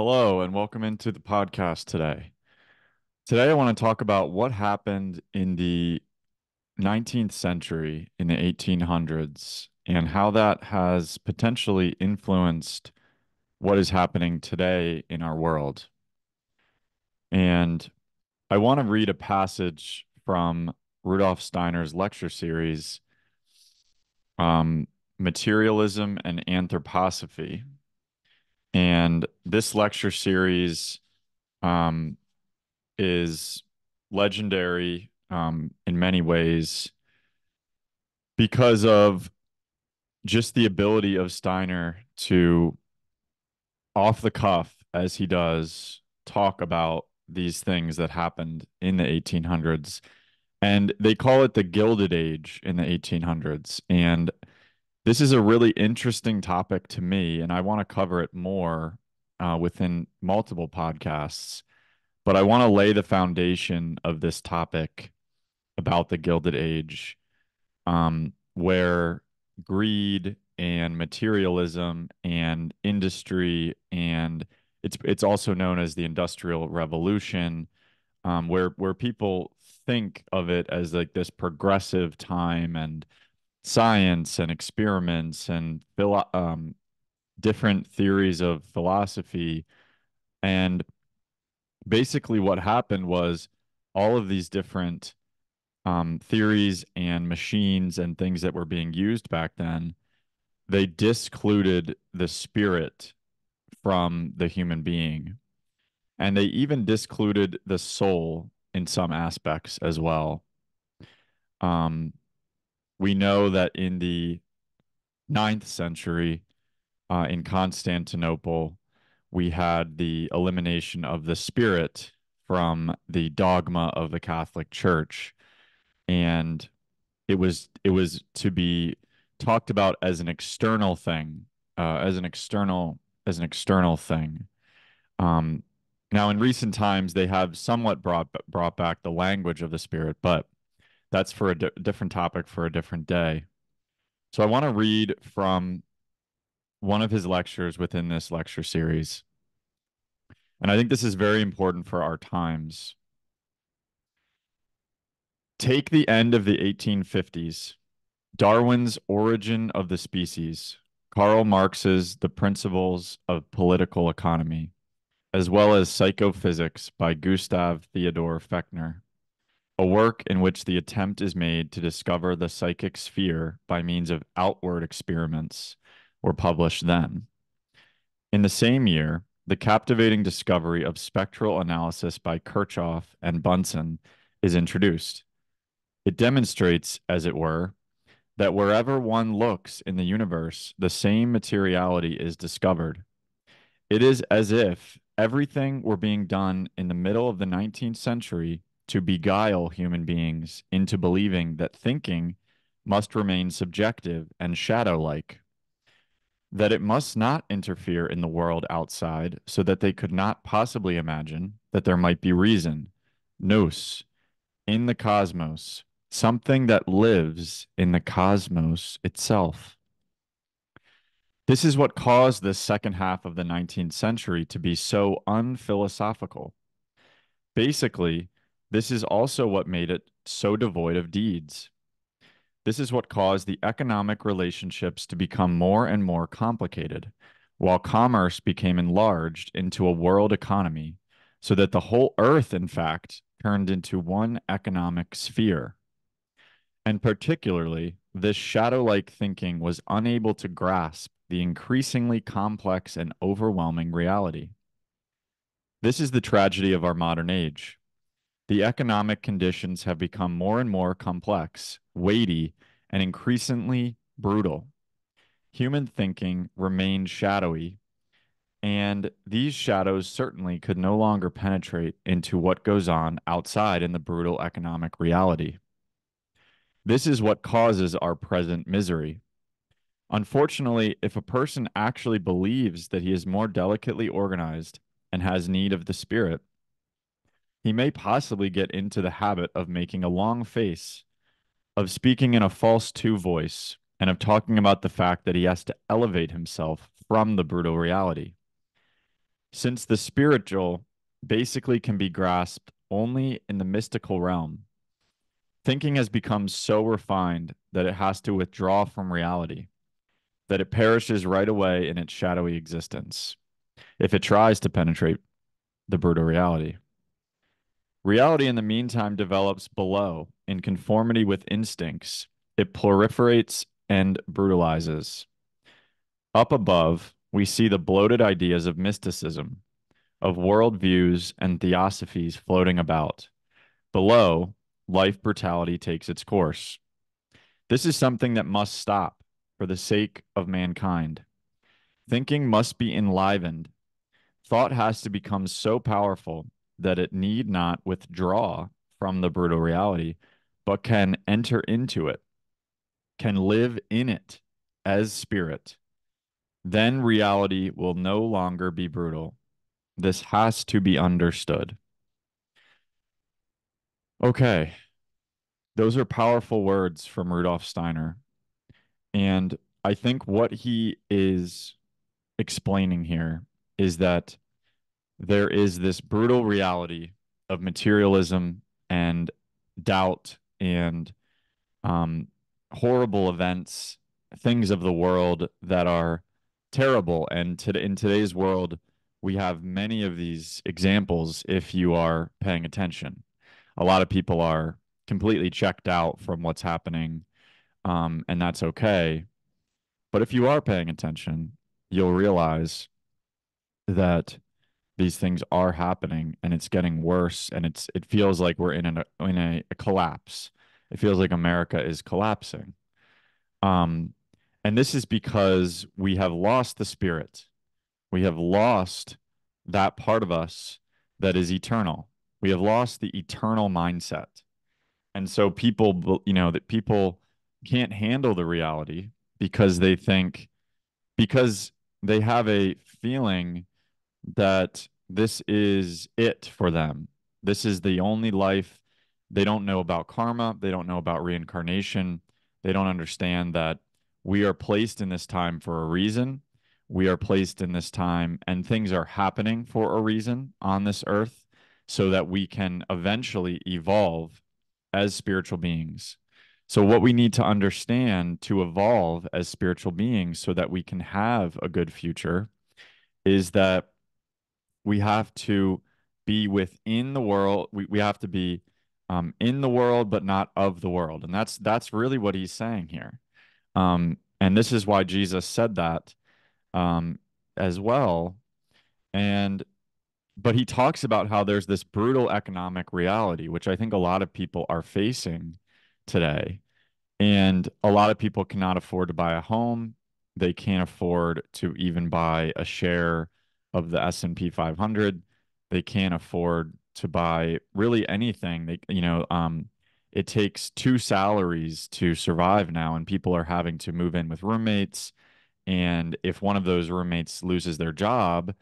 Hello, and welcome into the podcast today. Today, I want to talk about what happened in the 19th century, in the 1800s, and how that has potentially influenced what is happening today in our world. And I want to read a passage from Rudolph Steiner's lecture series, um, Materialism and Anthroposophy. And this lecture series, um, is legendary in many ways because of just the ability of Steiner to, off the cuff, as he does, talk about these things that happened in the 1800s. And they call it the Gilded Age in the 1800s. And this is a really interesting topic to me, and I want to cover it more within multiple podcasts. But I want to lay the foundation of this topic about the Gilded Age, where greed and materialism and industry, and it's also known as the Industrial Revolution, where people think of it as like this progressive time and science and experiments and different theories of philosophy. And basically, what happened was all of these different theories and machines and things that were being used back then, they discluded the spirit from the human being. And they even discluded the soul in some aspects as well. Um, we know that in the ninth century, in Constantinople, we had the elimination of the spirit from the dogma of the Catholic Church. And it was to be talked about as an external thing, as an external thing. Um, Now, in recent times, they have somewhat brought back the language of the spirit, but that's for a different topic for a different day. So I want to read from one of his lectures within this lecture series, and I think this is very important for our times. Take the end of the 1850s. Darwin's Origin of the Species, Karl Marx's The Principles of Political Economy, as well as Psychophysics by Gustav Theodor Fechner, a work in which the attempt is made to discover the psychic sphere by means of outward experiments, were published then. In the same year, the captivating discovery of spectral analysis by Kirchhoff and Bunsen is introduced. It demonstrates, as it were, that wherever one looks in the universe, the same materiality is discovered. It is as if everything were being done in the middle of the 19th century to beguile human beings into believing that thinking must remain subjective and shadow like, that it must not interfere in the world outside, so that they could not possibly imagine that there might be reason, nous, in the cosmos, something that lives in the cosmos itself. This is what caused this second half of the 19th century to be so unphilosophical. Basically, this is also what made it so devoid of deeds. This is what caused the economic relationships to become more and more complicated, while commerce became enlarged into a world economy, so that the whole earth, in fact, turned into one economic sphere. And particularly, this shadow like thinking was unable to grasp the increasingly complex and overwhelming reality. This is the tragedy of our modern age. The economic conditions have become more and more complex, weighty, and increasingly brutal. Human thinking remained shadowy, and these shadows certainly could no longer penetrate into what goes on outside in the brutal economic reality. This is what causes our present misery. Unfortunately, if a person actually believes that he is more delicately organized and has need of the spirit, he may possibly get into the habit of making a long face, of speaking in a false two voice, and of talking about the fact that he has to elevate himself from the brutal reality. Since the spiritual basically can be grasped only in the mystical realm, thinking has become so refined that it has to withdraw from reality, that it perishes right away in its shadowy existence if it tries to penetrate the brutal reality. Reality, in the meantime, develops below in conformity with instincts. It proliferates and brutalizes. Up above, we see the bloated ideas of mysticism, of worldviews and theosophies floating about. Below, life brutality takes its course. This is something that must stop for the sake of mankind. Thinking must be enlivened. Thought has to become so powerful that it need not withdraw from the brutal reality, but can enter into it, can live in it as spirit. Then reality will no longer be brutal. This has to be understood. Okay, those are powerful words from Rudolph Steiner. And I think what he is explaining here is that there is this brutal reality of materialism and doubt and um, horrible events, things of the world that are terrible. And in today's world, we have many of these examples if you are paying attention. A lot of people are completely checked out from what's happening, and that's okay. But if you are paying attention, you'll realize that these things are happening and it's getting worse and it feels like we're in a collapse. It feels like America is collapsing. Um, and this is because we have lost the spirit. We have lost that part of us that is eternal. We have lost the eternal mindset. And so that people can't handle the reality because they think, because they have a feeling that this is it for them. This is the only life. They don't know about karma. They don't know about reincarnation. They don't understand that we are placed in this time for a reason. We are placed in this time, and things are happening for a reason on this earth so that we can eventually evolve as spiritual beings. So, what we need to understand to evolve as spiritual beings so that we can have a good future is that we have to be within the world. We have to be in the world, but not of the world. And that's really what he's saying here. And this is why Jesus said that um, as well. And but he talks about how there's this brutal economic reality, which I think a lot of people are facing today. And a lot of people cannot afford to buy a home. They can't afford to even buy a share of the S&P 500. They can't afford to buy really anything. It takes two salaries to survive now, and people are having to move in with roommates. And if one of those roommates loses their job,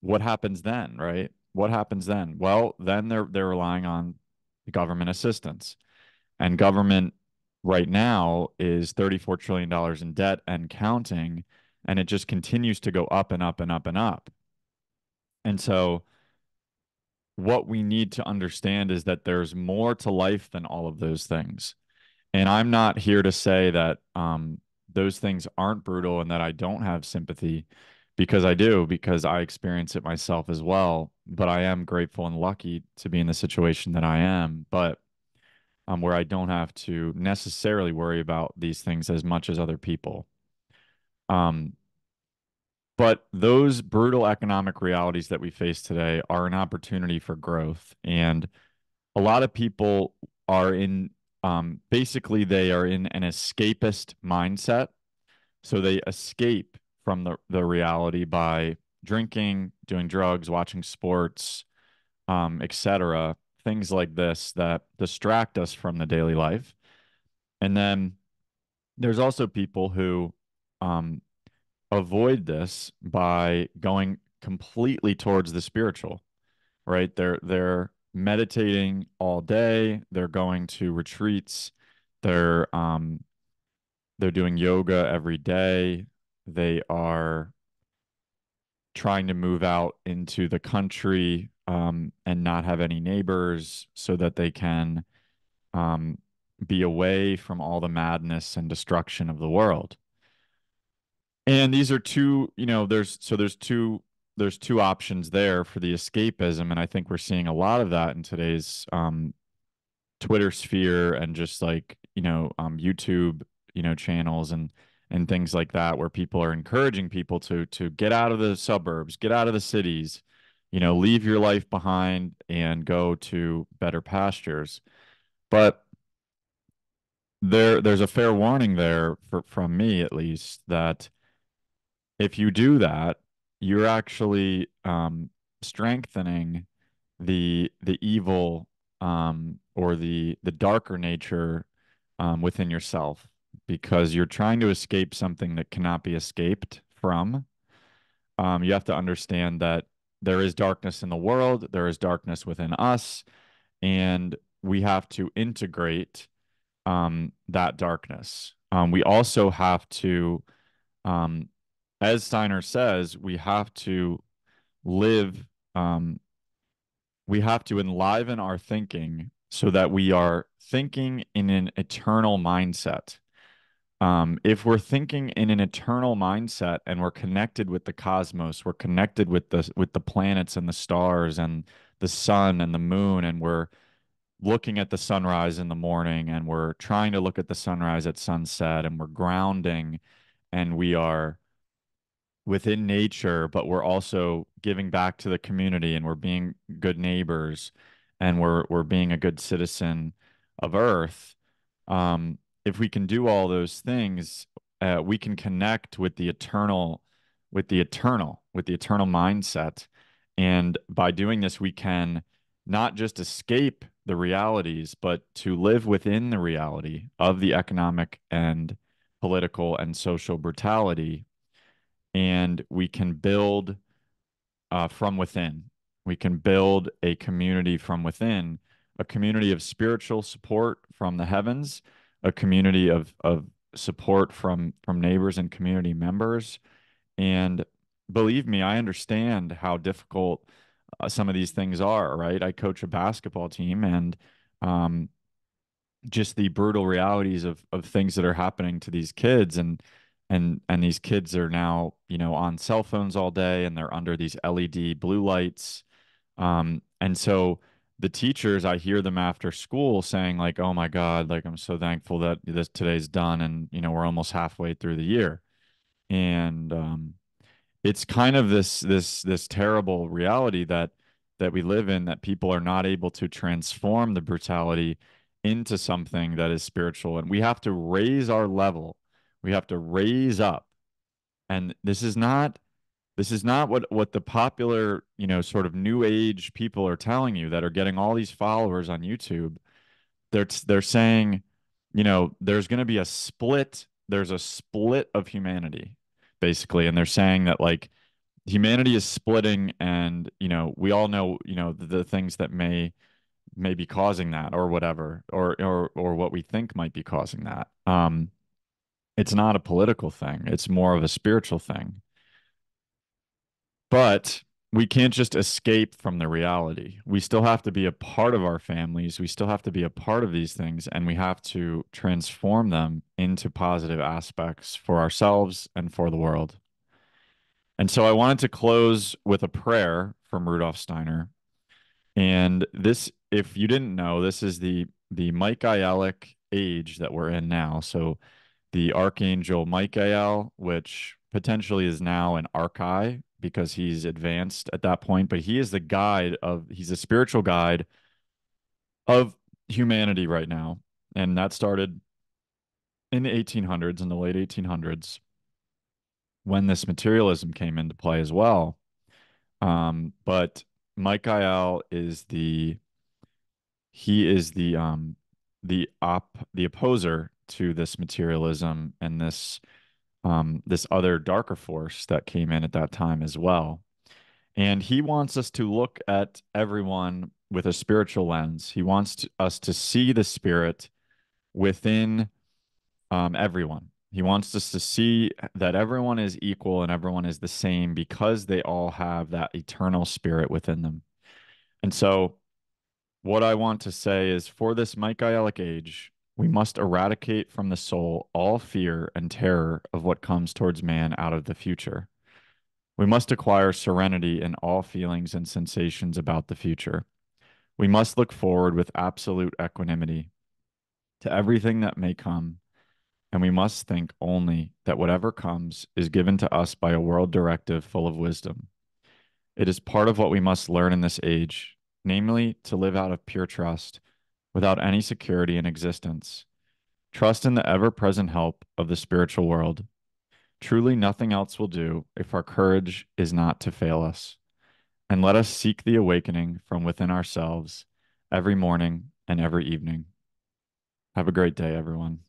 what happens then, right? What happens then? Well, then they're relying on government assistance. And government right now is $34 trillion in debt and counting, and it just continues to go up and up and up and up. And so what we need to understand is that there's more to life than all of those things. And I'm not here to say that those things aren't brutal and that I don't have sympathy, because I do, because I experience it myself as well. But I am grateful and lucky to be in the situation that I am. But where I don't have to necessarily worry about these things as much as other people. Um, but those brutal economic realities that we face today are an opportunity for growth. And a lot of people are basically, they are in an escapist mindset. So they escape from the reality by drinking, doing drugs, watching sports, etc. Things like this that distract us from the daily life. And then there's also people who um, avoid this by going completely towards the spiritual, right? They're meditating all day. They're going to retreats. They're um, they're doing yoga every day. They are trying to move out into the country and not have any neighbors so that they can um, be away from all the madness and destruction of the world. And these are two, there's two options there for the escapism, and I think we're seeing a lot of that in today's Twitter sphere and just like, YouTube, channels and things like that where people are encouraging people to get out of the suburbs, get out of the cities, leave your life behind and go to better pastures. But there's a fair warning there from me at least that if you do that, you're actually strengthening the evil or the darker nature within yourself because you're trying to escape something that cannot be escaped from. You have to understand that there is darkness in the world, there is darkness within us, and we have to integrate that darkness. We also have to, um, as Steiner says, live, um, we have to enliven our thinking so that we are thinking in an eternal mindset. If we're thinking in an eternal mindset and we're connected with the cosmos, we're connected with the planets and the stars and the sun and the moon, and we're looking at the sunrise in the morning and we're trying to look at the sunrise at sunset and we're grounding and we are within nature, but we're also giving back to the community and we're being good neighbors and we're being a good citizen of Earth. If we can do all those things, we can connect with the eternal, with the eternal mindset. And by doing this, we can not just escape the realities, but to live within the reality of the economic and political and social brutality, and we can build from within. We can build a community from within, a community of spiritual support from the heavens, a community of support from neighbors and community members. And believe me, I understand how difficult some of these things are, right? I coach a basketball team, and um, just the brutal realities of things that are happening to these kids, and these kids are now on cell phones all day and they're under these LED blue lights, and so the teachers, I hear them after school saying like, oh my God, like I'm so thankful that this today's done, and we're almost halfway through the year. And it's kind of this terrible reality that we live in, that people are not able to transform the brutality into something that is spiritual, and we have to raise our level. We have to raise up. And this is not what the popular, sort of new age people are telling you that are getting all these followers on YouTube. They're saying, there's going to be a split. There's a split of humanity, basically, and they're saying that like humanity is splitting, and we all know the things that may be causing that, or whatever, or what we think might be causing that. It's not a political thing, it's more of a spiritual thing. But we can't just escape from the reality. We still have to be a part of our families, we still have to be a part of these things, and we have to transform them into positive aspects for ourselves and for the world. And so I wanted to close with a prayer from Rudolph Steiner. And this, if you didn't know, this is the Michaelic age that we're in now. So the archangel Michael, which potentially is now an archai because he's advanced at that point, but he is he's a spiritual guide of humanity right now. And that started in the 1800s, in the late 1800s, when this materialism came into play as well. But Michael is the opposer to this materialism and this other darker force that came in at that time as well. And he wants us to look at everyone with a spiritual lens. He wants us to see the spirit within everyone. He wants us to see that everyone is equal and everyone is the same because they all have that eternal spirit within them. And so, what I want to say is for this Michaelic age, we must eradicate from the soul all fear and terror of what comes towards man out of the future. We must acquire serenity in all feelings and sensations about the future. We must look forward with absolute equanimity to everything that may come, and we must think only that whatever comes is given to us by a world directive full of wisdom. It is part of what we must learn in this age, namely to live out of pure trust, without any security in existence. Trust in the ever present help of the spiritual world. Truly, nothing else will do if our courage is not to fail us. And let us seek the awakening from within ourselves every morning and every evening. Have a great day, everyone.